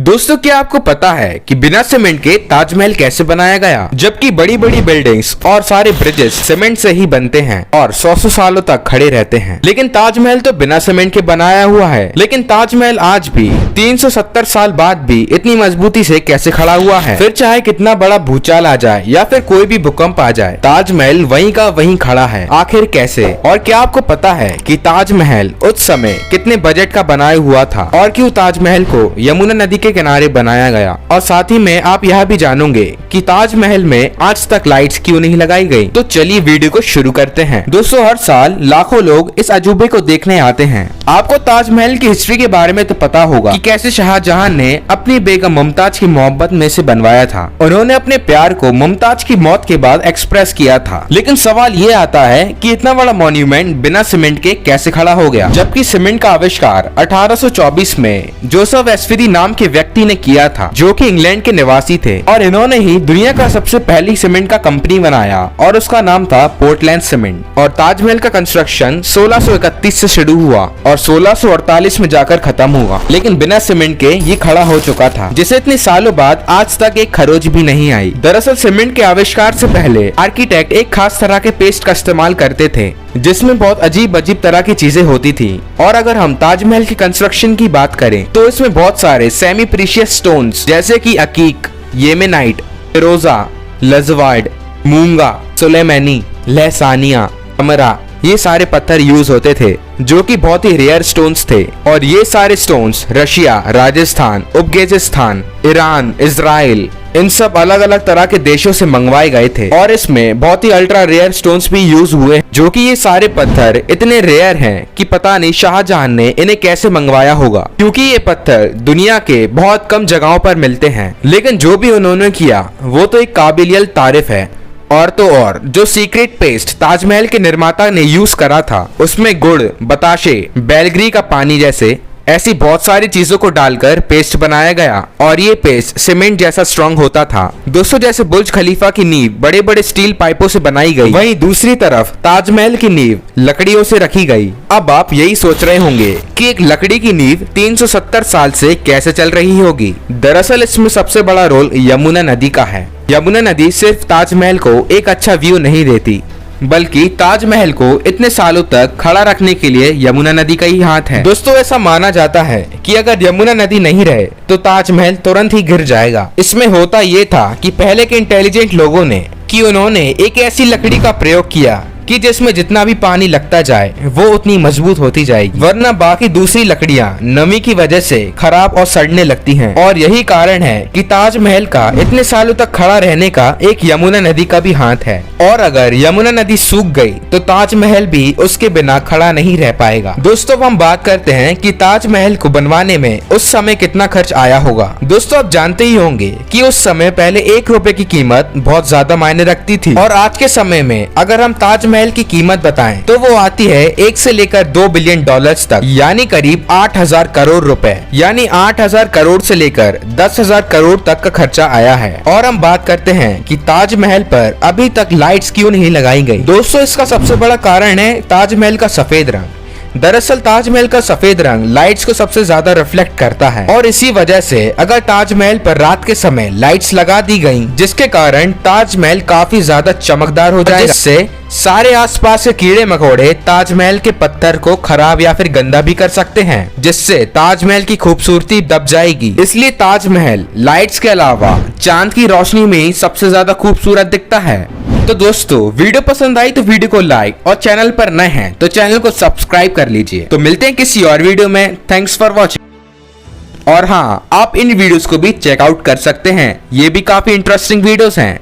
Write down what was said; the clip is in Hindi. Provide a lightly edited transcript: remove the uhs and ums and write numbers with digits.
दोस्तों, क्या आपको पता है कि बिना सीमेंट के ताजमहल कैसे बनाया गया? जबकि बड़ी बड़ी बिल्डिंग्स और सारे ब्रिजेस सीमेंट से ही बनते हैं और 100 सालों तक खड़े रहते हैं, लेकिन ताजमहल तो बिना सीमेंट के बनाया हुआ है। लेकिन ताजमहल आज भी 370 साल बाद भी इतनी मजबूती से कैसे खड़ा हुआ है? फिर चाहे कितना बड़ा भूचाल आ जाए या फिर कोई भी भूकंप आ जाए, ताजमहल वहीं का वहीं खड़ा है। आखिर कैसे? और क्या आपको पता है कि ताजमहल उस समय कितने बजट का बनाया हुआ था और क्यों ताजमहल को यमुना नदी के किनारे बनाया गया? और साथ ही में आप यह भी जानोगे कि ताजमहल में आज तक लाइट्स क्यों नहीं लगाई गई। तो चलिए वीडियो को शुरू करते हैं। दोस्तों, हर साल लाखों लोग इस अजूबे को देखने आते हैं। आपको ताजमहल की हिस्ट्री के बारे में तो पता होगा कि कैसे शाहजहां ने अपनी बेगम मुमताज की मोहब्बत में से बनवाया था। उन्होंने अपने प्यार को मुमताज की मौत के बाद एक्सप्रेस किया था। लेकिन सवाल ये आता है कि इतना बड़ा मॉन्यूमेंट बिना सीमेंट के कैसे खड़ा हो गया? जबकि सीमेंट का आविष्कार 1824 में जोसेफ एस्फिरी नाम के व्यक्ति ने किया था, जो कि इंग्लैंड के निवासी थे, और इन्होंने ही दुनिया का सबसे पहली सीमेंट का कंपनी बनाया और उसका नाम था पोर्टलैंड सीमेंट। और ताजमहल का कंस्ट्रक्शन 1631 से शुरू हुआ और 1648 में जाकर खत्म हुआ। लेकिन बिना सीमेंट के ये खड़ा हो चुका था, जिसे इतने सालों बाद आज तक एक खरोच भी नहीं आई। दरअसल सीमेंट के आविष्कार से पहले आर्किटेक्ट एक खास तरह के पेस्ट का इस्तेमाल करते थे, जिसमें बहुत अजीब अजीब तरह की चीजें होती थी। और अगर हम ताजमहल की कंस्ट्रक्शन की बात करें तो इसमें बहुत सारे सेमी प्रीशियस स्टोन्स जैसे कि अकीक, येमेनाइट, फिरोजा, लजवार्ड, मूंगा, सुलेमानी, लहसानिया, अमरा, ये सारे पत्थर यूज होते थे, जो कि बहुत ही रेयर स्टोन्स थे। और ये सारे stones Russia, Rajasthan, Uzbekistan, Iran, Israel, इन सब अलग अलग तरह के देशों से मंगवाए गए थे। और इसमें बहुत ही अल्ट्रा रेयर स्टोन्स भी यूज हुए, जो कि ये सारे पत्थर इतने रेयर हैं कि पता नहीं शाहजहां ने इन्हें कैसे मंगवाया होगा, क्योंकि ये पत्थर दुनिया के बहुत कम जगहों पर मिलते हैं। लेकिन जो भी उन्होंने किया वो तो एक काबिलियत तारीफ है। और तो और जो सीक्रेट पेस्ट ताजमहल के निर्माता ने यूज करा था, उसमें गुड़, बताशे, बैलग्री का पानी जैसे ऐसी बहुत सारी चीजों को डालकर पेस्ट बनाया गया। और ये पेस्ट सीमेंट जैसा स्ट्रॉन्ग होता था। दोस्तों, जैसे बुर्ज खलीफा की नींव बड़े बड़े स्टील पाइपों से बनाई गई, वहीं दूसरी तरफ ताजमहल की नींव लकड़ियों से रखी गई। अब आप यही सोच रहे होंगे कि एक लकड़ी की नींव 370 साल से कैसे चल रही होगी। दरअसल इसमें सबसे बड़ा रोल यमुना नदी का है। यमुना नदी सिर्फ ताजमहल को एक अच्छा व्यू नहीं देती, बल्कि ताजमहल को इतने सालों तक खड़ा रखने के लिए यमुना नदी का ही हाथ है। दोस्तों, ऐसा माना जाता है कि अगर यमुना नदी नहीं रहे तो ताजमहल तुरंत ही गिर जाएगा। इसमें होता ये था कि पहले के इंटेलिजेंट लोगों ने उन्होंने एक ऐसी लकड़ी का प्रयोग किया कि जिसमें जितना भी पानी लगता जाए वो उतनी मजबूत होती जाएगी, वरना बाकी दूसरी लकड़ियां नमी की वजह से खराब और सड़ने लगती हैं। और यही कारण है कि ताजमहल का इतने सालों तक खड़ा रहने का एक यमुना नदी का भी हाथ है। और अगर यमुना नदी सूख गई तो ताजमहल भी उसके बिना खड़ा नहीं रह पाएगा। दोस्तों, हम बात करते हैं कि ताजमहल को बनवाने में उस समय कितना खर्च आया होगा। दोस्तों, आप जानते ही होंगे कि उस समय पहले 1 रुपए की कीमत बहुत ज्यादा मायने रखती थी, और आज के समय में अगर हम ताजमहल की कीमत बताएं तो वो आती है 1 से लेकर 2 बिलियन डॉलर्स तक, यानी करीब 8000 करोड़ रुपए। यानी 8000 करोड़ से लेकर 10,000 करोड़ तक का खर्चा आया है। और हम बात करते हैं कि ताजमहल पर अभी तक लाइट्स क्यों नहीं लगाई गई। दोस्तों, इसका सबसे बड़ा कारण है ताजमहल का सफेद रंग। दरअसल ताजमहल का सफेद रंग लाइट्स को सबसे ज्यादा रिफ्लेक्ट करता है, और इसी वजह से अगर ताजमहल पर रात के समय लाइट्स लगा दी गयी, जिसके कारण ताजमहल काफी ज्यादा चमकदार हो जाएगा, जिससे सारे आसपास के कीड़े मकोड़े ताजमहल के पत्थर को खराब या फिर गंदा भी कर सकते हैं, जिससे ताजमहल की खूबसूरती दब जाएगी। इसलिए ताजमहल लाइट्स के अलावा चांद की रोशनी में सबसे ज्यादा खूबसूरत दिखता है। तो दोस्तों, वीडियो पसंद आई तो वीडियो को लाइक, और चैनल पर नए हैं तो चैनल को सब्सक्राइब कर लीजिए। तो मिलते हैं किसी और वीडियो में। Thanks for watching. और हाँ, आप इन वीडियोस को भी चेकआउट कर सकते हैं, ये भी काफी इंटरेस्टिंग वीडियोस हैं।